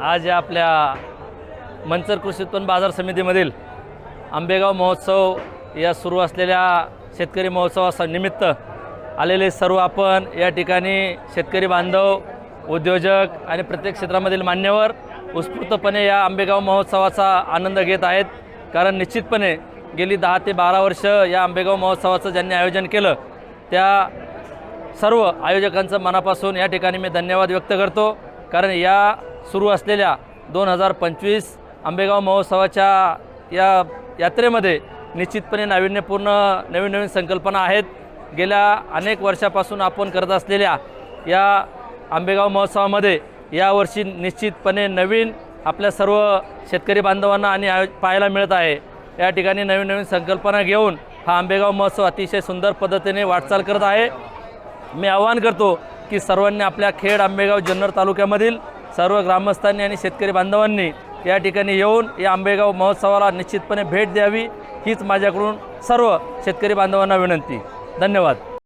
आज या आपल्या मंचर कृषी उत्पन्न बाजार समितीमधील आंबेगाव महोत्सव या सुरू असलेल्या शेतकरी महोत्सवानिमित्त आलेले सर्व आपण या ठिकाणी शेतकरी बांधव, उद्योजक आणि प्रत्येक क्षेत्रामधील मान्यवर उत्स्फूर्तपणे या आंबेगाव महोत्सवाचा आनंद घेत आहेत. कारण निश्चितपणे गेली 10 ते 12 वर्ष या आंबेगाव महोत्सवाचं ज्यांनी आयोजन केलं त्या सर्व आयोजकांचं मनापासून या ठिकाणी मी धन्यवाद व्यक्त करतो. कारण या सुरू असलेल्या 2025 आंबेगाव महोत्सवाच्या या यात्रेमध्ये निश्चितपणे नाविन्यपूर्ण नवीन संकल्पना आहेत. गेल्या अनेक वर्षापासून आपण करत असलेल्या या आंबेगाव महोत्सवामध्ये यावर्षी निश्चितपणे नवीन आपल्या सर्व शेतकरी बांधवांना आणि पाहायला मिळत आहे. या ठिकाणी नवीन संकल्पना घेऊन हा आंबेगाव महोत्सव अतिशय सुंदर पद्धतीने वाटचाल करत आहे. मी आवाहन करतो की सर्वांनी आपल्या खेड, आंबेगाव, जुन्नर तालुक्यामधील सर्व ग्रामस्थांनी आणि शेतकरी बांधवांनी या ठिकाणी येऊन या आंबेगाव महोत्सवाला निश्चितपणे भेट द्यावी हीच माझ्याकडून सर्व शेतकरी बांधवांना विनंती. धन्यवाद.